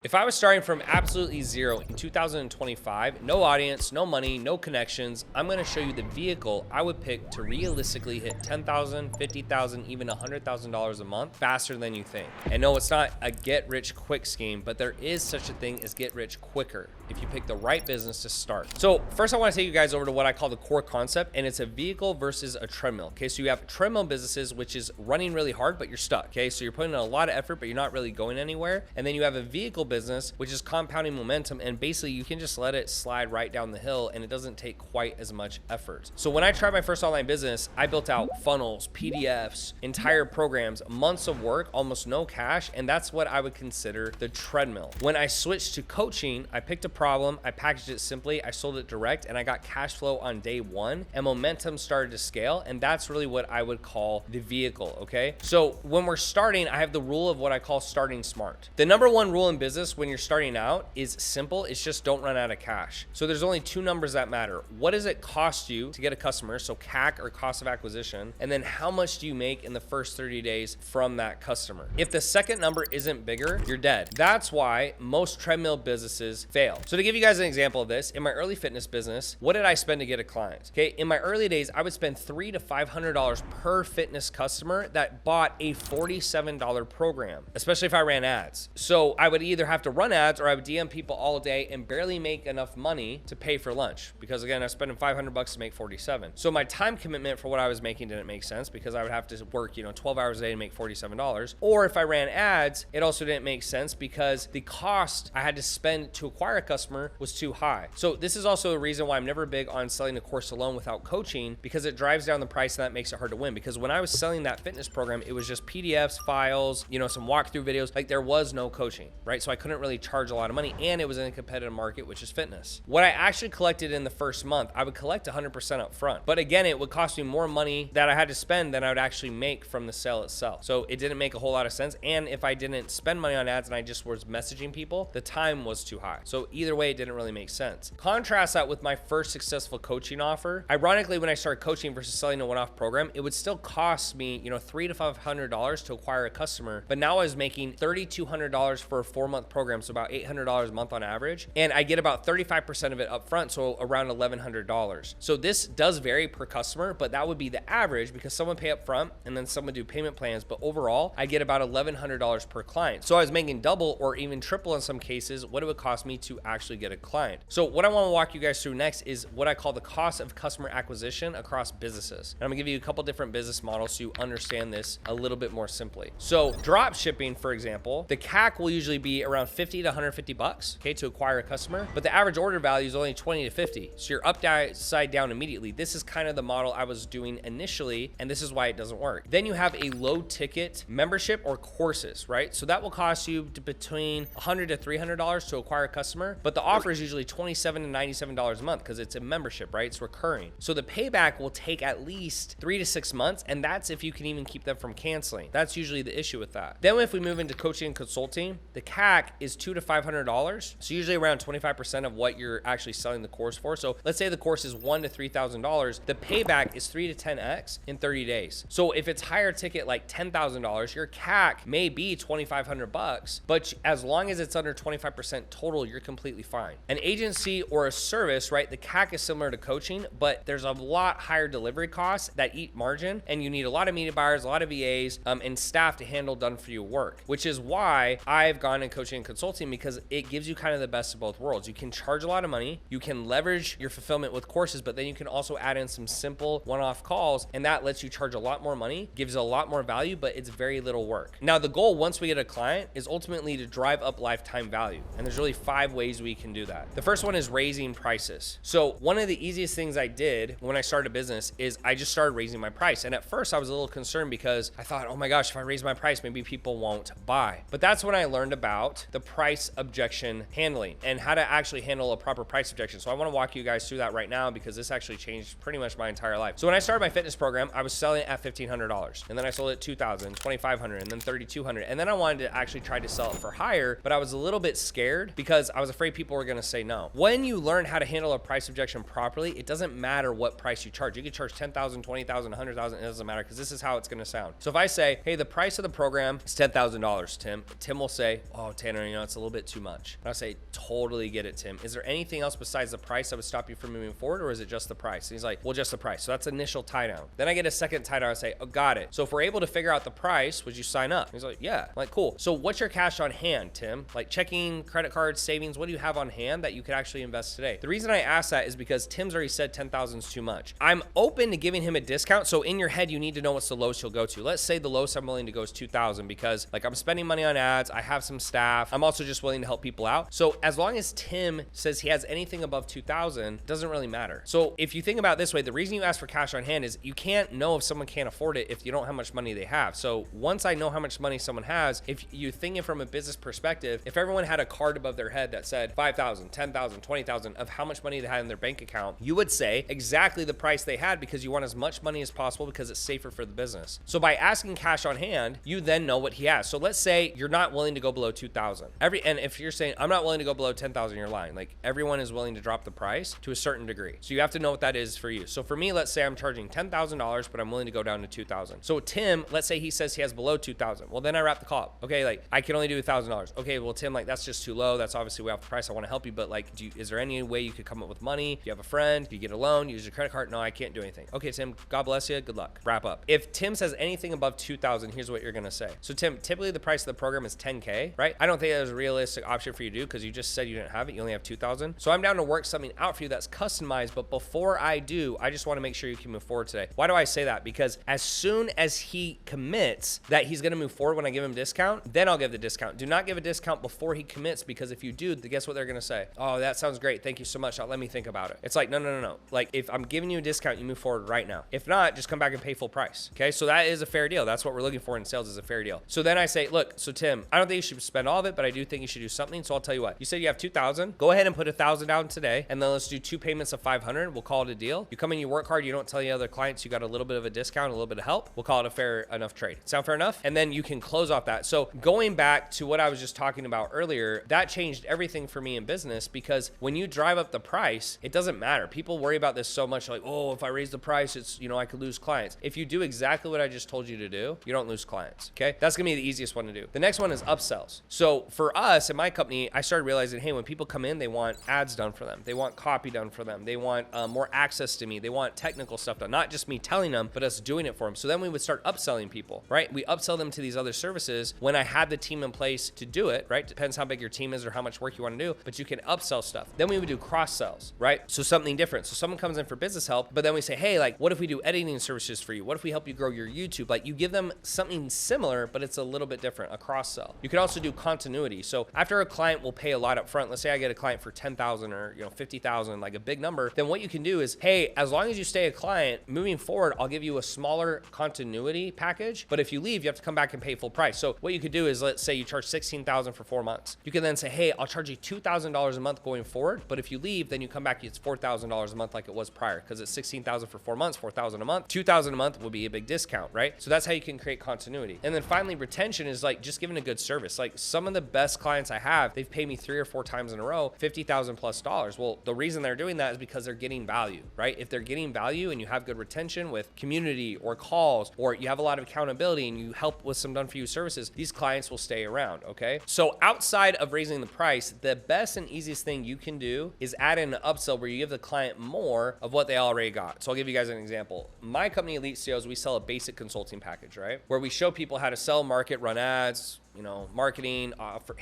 If I was starting from absolutely zero in 2025, no audience, no money, no connections, I'm going to show you the vehicle I would pick to realistically hit $10,000, $50,000, even $100,000 a month faster than you think. And no, it's not a get rich quick scheme, but there is such a thing as get rich quicker if you pick the right business to start. So first I want to take you guys over to what I call the core concept, and it's a vehicle versus a treadmill. Okay, so you have treadmill businesses, which is running really hard, but you're stuck. Okay, so you're putting in a lot of effort, but you're not really going anywhere. And then you have a vehicle business, which is compounding momentum, and basically you can just let it slide right down the hill and it doesn't take quite as much effort. So when I tried my first online business, I built out funnels, PDFs, entire programs, months of work, almost no cash, and that's what I would consider the treadmill. When I switched to coaching, I picked a problem, I packaged it simply, I sold it direct, and I got cash flow on day one, and momentum started to scale, and that's really what I would call the vehicle, okay? So when we're starting, I have the rule of what I call starting smart. The number one rule in business when you're starting out is simple. It's just don't run out of cash. So there's only two numbers that matter. What does it cost you to get a customer? So CAC, or cost of acquisition. And then how much do you make in the first 30 days from that customer? If the second number isn't bigger, you're dead. That's why most treadmill businesses fail. So to give you guys an example of this, in my early fitness business, what did I spend to get a client? Okay, in my early days, I would spend $300 to $500 per fitness customer that bought a $47 program, especially if I ran ads. So I would either have to run ads or I would DM people all day and barely make enough money to pay for lunch, because again, I was spending $500 to make 47. So my time commitment for what I was making didn't make sense, because I would have to work 12 hours a day to make $47. Or if I ran ads, it also didn't make sense because the cost I had to spend to acquire a customer was too high. So this is also a reason why I'm never big on selling a course alone without coaching, because it drives down the price and that makes it hard to win. Because when I was selling that fitness program, it was just PDFs, files, some walkthrough videos, like there was no coaching, right? So I couldn't really charge a lot of money, and it was in a competitive market, which is fitness. What I actually collected in the first month, I would collect 100% up front. But again, it would cost me more money that I had to spend than I would actually make from the sale itself. So it didn't make a whole lot of sense. And if I didn't spend money on ads and I just was messaging people, the time was too high. So either way, it didn't really make sense. Contrast that with my first successful coaching offer. Ironically, when I started coaching versus selling a one-off program, it would still cost me, $300 to $500 to acquire a customer. But now I was making $3,200 for a 4-month program, so about $800 a month on average. And I get about 35% of it up front, so around $1,100. So this does vary per customer, but that would be the average, because some would pay up front and then some would do payment plans. But overall, I get about $1,100 per client. So I was making double or even triple in some cases what it would cost me to actually get a client. So what I want to walk you guys through next is what I call the cost of customer acquisition across businesses. And I'm gonna give you a couple different business models so you understand this a little bit more simply. So drop shipping, for example, the CAC will usually be around 50 to 150 bucks, okay, to acquire a customer, but the average order value is only 20 to 50. So you're upside down immediately. This is kind of the model I was doing initially, and this is why it doesn't work. Then you have a low ticket membership or courses, right? So that will cost you between $100 to $300 to acquire a customer, but the offer is usually $27 to $97 a month because it's a membership, right? It's recurring. So the payback will take at least 3 to 6 months, and that's if you can even keep them from canceling. That's usually the issue with that. Then if we move into coaching and consulting, the CAC is $200 to $500. So usually around 25% of what you're actually selling the course for. So let's say the course is $1,000 to $3,000. The payback is 3 to 10x in 30 days. So if it's higher ticket, like $10,000, your CAC may be $2,500, but as long as it's under 25% total, you're completely fine. An agency or a service, right? The CAC is similar to coaching, but there's a lot higher delivery costs that eat margin, and you need a lot of media buyers, a lot of VAs, and staff to handle done for you work, which is why I've gone in coaching and consulting, because it gives you kind of the best of both worlds. You can charge a lot of money, you can leverage your fulfillment with courses, but then you can also add in some simple one-off calls, and that lets you charge a lot more money, gives a lot more value, but it's very little work. Now, the goal once we get a client is ultimately to drive up lifetime value, and there's really 5 ways we can do that. The first one is raising prices. So one of the easiest things I did when I started a business is I just started raising my price. And at first I was a little concerned because I thought, oh my gosh, if I raise my price, maybe people won't buy. But that's when I learned about the price objection handling and how to actually handle a proper price objection. So I want to walk you guys through that right now, because this actually changed pretty much my entire life. So when I started my fitness program, I was selling it at $1,500, and then I sold it $2,000, $2,500, and then $3,200. And then I wanted to actually try to sell it for higher, but I was a little bit scared because I was afraid people were going to say no. When you learn how to handle a price objection properly, it doesn't matter what price you charge. You can charge $10,000, $20,000, $100,000, it doesn't matter, because this is how it's going to sound. So if I say, hey, the price of the program is $10,000, Tim will say, oh, Tim, Tanner, you know, it's a little bit too much. And I say, totally get it, Tim. Is there anything else besides the price that would stop you from moving forward, or is it just the price? And he's like, well, just the price. So that's initial tie down. Then I get a second tie down. I say, oh, got it. So if we're able to figure out the price, would you sign up? He's like, yeah. I'm like, cool. So what's your cash on hand, Tim? Like checking, credit cards, savings, what do you have on hand that you could actually invest today? The reason I ask that is because Tim's already said 10,000 is too much. I'm open to giving him a discount. So in your head, you need to know what's the lowest you'll go to. Let's say the lowest I'm willing to go is 2,000 because like I'm spending money on ads. I have some staff. I'm also just willing to help people out. So as long as Tim says he has anything above 2,000, doesn't really matter. So if you think about it this way, the reason you ask for cash on hand is you can't know if someone can't afford it if you don't know how much money they have. So once I know how much money someone has, if you think it from a business perspective, if everyone had a card above their head that said 5,000, 10,000, 20,000 of how much money they had in their bank account, you would say exactly the price they had because you want as much money as possible because it's safer for the business. So by asking cash on hand, you then know what he has. So let's say you're not willing to go below 2,000. And if you're saying I'm not willing to go below 10,000, you're lying. Like everyone is willing to drop the price to a certain degree. So you have to know what that is for you. So for me, let's say I'm charging $10,000, but I'm willing to go down to 2,000. So Tim, let's say he says he has below 2,000. Well, then I wrap the call up. Okay, like I can only do $1,000. Okay, well Tim, like that's just too low. That's obviously way off the price. I want to help you, but like, is there any way you could come up with money? Do you have a friend? Do you get a loan? Use your credit card? No, I can't do anything. Okay, Tim, God bless you. Good luck. Wrap up. If Tim says anything above 2,000, here's what you're gonna say. So Tim, typically the price of the program is 10K, right? I don't think there's a realistic option for you to do because you just said you didn't have it. You only have 2,000. So I'm down to work something out for you that's customized. But before I do, I just want to make sure you can move forward today. Why do I say that? Because as soon as he commits that he's going to move forward when I give him a discount, then I'll give the discount. Do not give a discount before he commits, because if you do, guess what they're going to say? Oh, that sounds great. Thank you so much. Let me think about it. It's like, no. Like if I'm giving you a discount, you move forward right now. If not, just come back and pay full price. Okay. So that is a fair deal. That's what we're looking for in sales, is a fair deal. So then I say, look, so Tim, I don't think you should spend all of it, but I do think you should do something. So I'll tell you what, you said you have 2,000, go ahead and put 1,000 down today. And then let's do 2 payments of 500. We'll call it a deal. You come in, you work hard. You don't tell the other clients you got a little bit of a discount, a little bit of help. We'll call it a fair enough trade. Sound fair enough? And then you can close off that. So going back to what I was just talking about earlier, that changed everything for me in business, because when you drive up the price, it doesn't matter. People worry about this so much, like, oh, if I raise the price, it's, I could lose clients. If you do exactly what I just told you to do, you don't lose clients. Okay. That's going to be the easiest one to do. The next one is upsells. So for us in my company, I started realizing, hey, when people come in, they want ads done for them. They want copy done for them. They want more access to me. They want technical stuff done, not just me telling them, but us doing it for them. So then we would start upselling people, right? We upsell them to these other services when I had the team in place to do it, right? Depends how big your team is or how much work you want to do, but you can upsell stuff. Then we would do cross sells, right? So something different. So someone comes in for business help, but then we say, hey, like, what if we do editing services for you? What if we help you grow your YouTube? Like, you give them something similar, but it's a little bit different, a cross sell. You can also do continuity. So after a client will pay a lot up front, let's say I get a client for 10,000 or 50,000, like a big number, then what you can do is, hey, as long as you stay a client, moving forward, I'll give you a smaller continuity package. But if you leave, you have to come back and pay full price. So what you could do is, let's say you charge 16,000 for 4 months. You can then say, hey, I'll charge you $2,000 a month going forward. But if you leave, then you come back, it's $4,000 a month like it was prior, because it's 16,000 for 4 months, 4,000 a month, 2,000 a month will be a big discount, right? So that's how you can create continuity. And then finally, retention is like just giving a good service. Like some of the best clients I have, they've paid me 3 or 4 times in a row, $50,000+. Well, the reason they're doing that is because they're getting value, right? If they're getting value and you have good retention with community or calls, or you have a lot of accountability and you help with some done for you services, these clients will stay around. Okay. So outside of raising the price, the best and easiest thing you can do is add in an upsell where you give the client more of what they already got. So I'll give you guys an example. My company, Elite Sales, we sell a basic consulting package, right? Where we show people how to sell, market, run ads, marketing,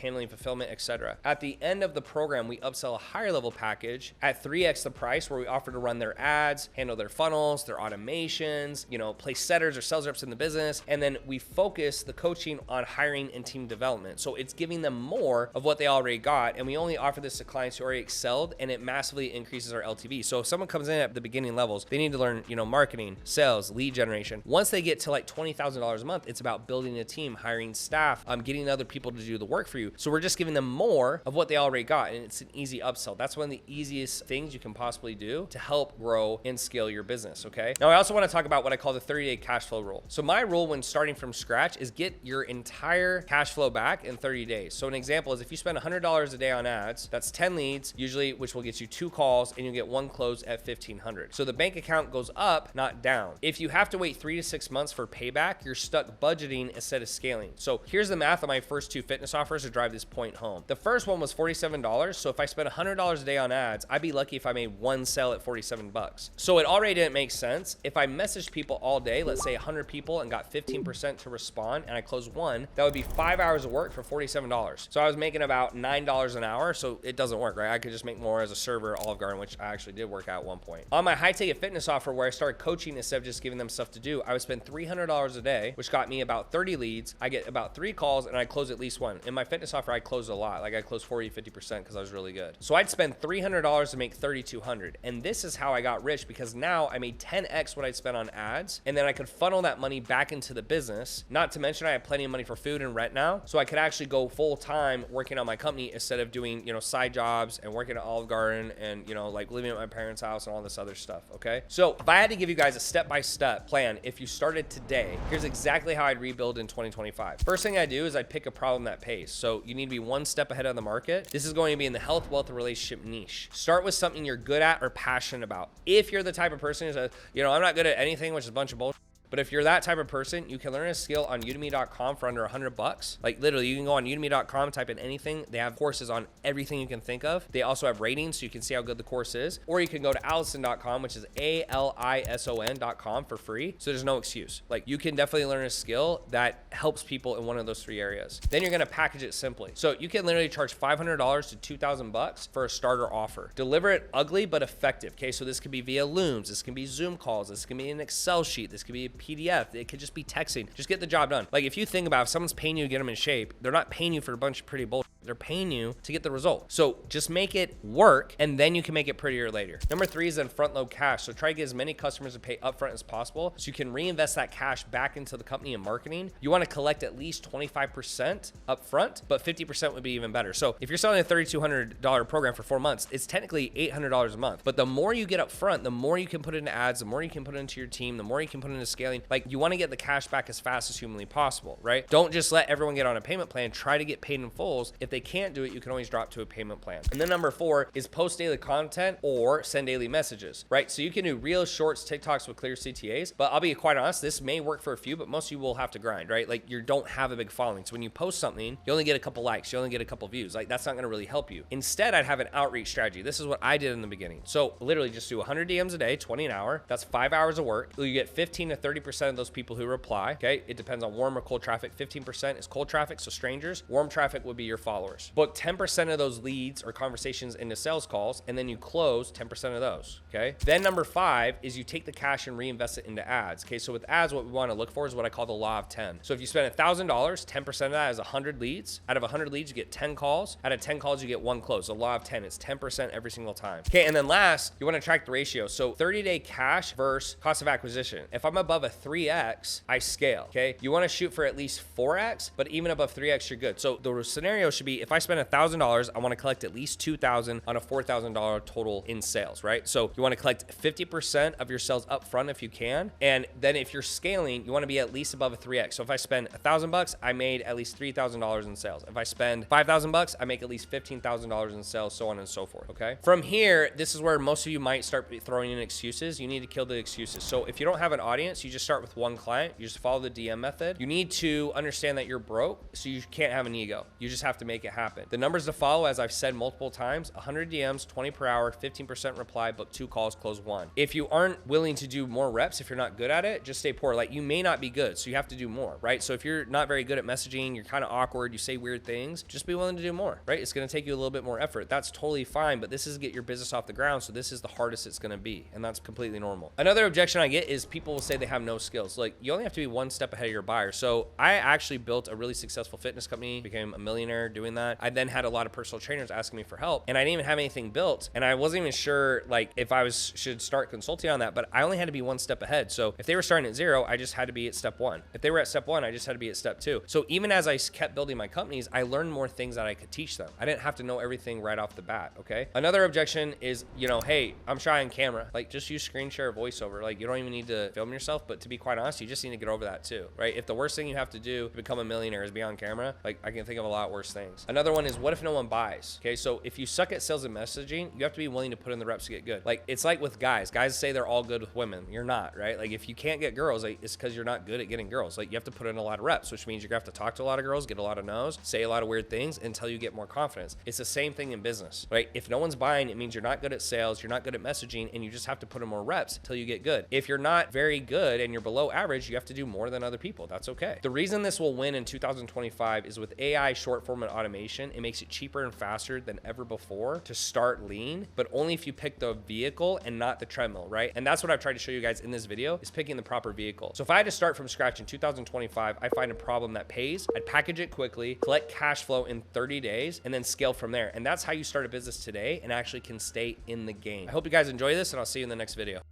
handling, fulfillment, etc. At the end of the program, we upsell a higher level package at 3x the price, where we offer to run their ads, handle their funnels, their automations, place setters or sales reps in the business. And then we focus the coaching on hiring and team development. So it's giving them more of what they already got. And we only offer this to clients who already excelled, and it massively increases our LTV. So if someone comes in at the beginning levels, they need to learn, marketing, sales, lead generation. Once they get to like $20,000 a month, it's about building a team, hiring staff, getting other people to do the work for you. So we're just giving them more of what they already got, and it's an easy upsell. That's one of the easiest things you can possibly do to help grow and scale your business, okay? Now, I also want to talk about what I call the 30-day cash flow rule. So my rule when starting from scratch is get your entire cash flow back in 30 days. So an example is if you spend $100 a day on ads, that's 10 leads, usually, which will get you 2 calls, and you get 1 close at $1,500. So the bank account goes up, not down. If you have to wait 3 to 6 months for payback, you're stuck budgeting instead of scaling. So here's the math math on my first 2 fitness offers to drive this point home. The first one was $47. So if I spent $100 a day on ads, I'd be lucky if I made 1 sale at 47 bucks. So it already didn't make sense. If I messaged people all day, let's say 100 people, and got 15% to respond, and I closed 1, that would be 5 hours of work for $47. So I was making about $9 an hour. So it doesn't work, right? I could just make more as a server at Olive Garden, which I actually did work at one point. On my high ticket fitness offer, where I started coaching instead of just giving them stuff to do, I would spend $300 a day, which got me about 30 leads. I get about 3 calls, and I close at least 1. In my fitness offer, I closed a lot. Like I closed 40, 50% because I was really good. So I'd spend $300 to make $3,200. And this is how I got rich, because now I made 10x what I'd spent on ads, and then I could funnel that money back into the business. Not to mention I have plenty of money for food and rent now, so I could actually go full time working on my company instead of doing, side jobs and working at Olive Garden and, like living at my parents' house and all this other stuff, okay? So if I had to give you guys a step-by-step plan, if you started today, here's exactly how I'd rebuild in 2025. First thing I do is I pick a problem that pays. So you need to be 1 step ahead of the market. This is going to be in the health, wealth, and relationship niche. Start with something you're good at or passionate about. If you're the type of person who says, I'm not good at anything, which is a bunch of bullshit. But if you're that type of person, you can learn a skill on udemy.com for under $100. Like literally, you can go on udemy.com, type in anything. They have courses on everything you can think of. They also have ratings, so you can see how good the course is. Or you can go to alison.com, which is alison.com for free. So there's no excuse. Like you can definitely learn a skill that helps people in one of those 3 areas. Then you're gonna package it simply. So you can literally charge $500 to $2,000 for a starter offer. Deliver it ugly but effective. Okay, so this could be via Looms, this can be Zoom calls, this can be an Excel sheet, this could be a PDF. It could just be texting. Just get the job done. Like if you think about it, if someone's paying you to get them in shape, they're not paying you for a bunch of pretty bullshit. They're paying you to get the result. So just make it work, and then you can make it prettier later. Number 3 is then front load cash. So try to get as many customers to pay upfront as possible so you can reinvest that cash back into the company and marketing. You want to collect at least 25% upfront, but 50% would be even better. So if you're selling a $3,200 program for 4 months, it's technically $800 a month. But the more you get upfront, the more you can put into ads, the more you can put into your team, the more you can put into scaling. Like you want to get the cash back as fast as humanly possible, right? Don't just let everyone get on a payment plan. Try to get paid in fulls. If they can't do it, you can always drop to a payment plan. And then number 4 is post daily content or send daily messages, right? So you can do reels, shorts, TikToks with clear CTAs, but I'll be quite honest, this may work for a few, but most of you will have to grind, right? Like you don't have a big following. So when you post something, you only get a couple likes, you only get a couple views. Like that's not going to really help you. Instead, I'd have an outreach strategy. This is what I did in the beginning. So literally just do 100 DMs a day, 20 an hour. That's 5 hours of work. You get 15 to 30% of those people who reply. Okay. It depends on warm or cold traffic. 15% is cold traffic. So strangers. Warm traffic would be your followers. Book 10% of those leads or conversations into sales calls, and then you close 10% of those. Okay. Then number 5 is you take the cash and reinvest it into ads. Okay. So with ads, what we want to look for is what I call the law of 10. So if you spend $1,000, 10% of that is 100 leads. Out of 100 leads, you get 10 calls. Out of 10 calls, you get 1 close. The law of 10, it's 10% every single time. Okay. And then last, you want to track the ratio. So 30-day cash versus cost of acquisition. If I'm above a 3x, I scale. Okay. You want to shoot for at least 4x, but even above 3x, you're good. So the scenario should be, if I spend $1,000, I want to collect at least $2,000 on a $4,000 total in sales, right? So you want to collect 50% of your sales up front if you can. And then if you're scaling, you want to be at least above a 3x. So if I spend $1,000, I made at least $3,000 in sales. If I spend $5,000, I make at least $15,000 in sales, so on and so forth, okay? From here, this is where most of you might start throwing in excuses. You need to kill the excuses. So if you don't have an audience, you just start with 1 client. You just follow the DM method. You need to understand that you're broke, so you can't have an ego. You just have to make it happen. The numbers to follow, as I've said multiple times, 100 DMs, 20 per hour, 15% reply, book 2 calls, close 1. If you aren't willing to do more reps, if you're not good at it, just stay poor. Like you may not be good, so you have to do more, right? So if you're not very good at messaging, you're kind of awkward, you say weird things, just be willing to do more, right? It's going to take you a little bit more effort. That's totally fine, but this is to get your business off the ground. So this is the hardest it's going to be, and that's completely normal. Another objection I get is people will say they have no skills. Like you only have to be 1 step ahead of your buyer. So I actually built a really successful fitness company, became a millionaire doing that. I then had a lot of personal trainers asking me for help, and I didn't even have anything built, and I wasn't even sure like if I should start consulting on that, but I only had to be 1 step ahead. So if they were starting at 0, I just had to be at step 1. If they were at step 1, I just had to be at step 2. So even as I kept building my companies, I learned more things that I could teach them. I didn't have to know everything right off the bat, okay? Another objection is, hey, I'm shy on camera. Like just use screen share or voiceover. Like you don't even need to film yourself, but to be quite honest, you just need to get over that too, right? If the worst thing you have to do to become a millionaire is be on camera, like I can think of a lot worse things. things. Another one is, what if no one buys? Okay, so if you suck at sales and messaging, you have to be willing to put in the reps to get good. Like, it's like with guys say they're all good with women. You're not, right? Like, if you can't get girls, like, it's because you're not good at getting girls. Like, you have to put in a lot of reps, which means you're gonna have to talk to a lot of girls, get a lot of no's, say a lot of weird things until you get more confidence. It's the same thing in business, right? If no one's buying, it means you're not good at sales, you're not good at messaging, and you just have to put in more reps until you get good. If you're not very good and you're below average, you have to do more than other people. That's okay. The reason this will win in 2025 is with AI short form and automation, it makes it cheaper and faster than ever before to start lean, but only if you pick the vehicle and not the treadmill, right? And that's what I've tried to show you guys in this video, is picking the proper vehicle. So if I had to start from scratch in 2025, I find a problem that pays, I'd package it quickly, collect cash flow in 30 days, and then scale from there. And that's how you start a business today and actually can stay in the game. I hope you guys enjoy this, and I'll see you in the next video.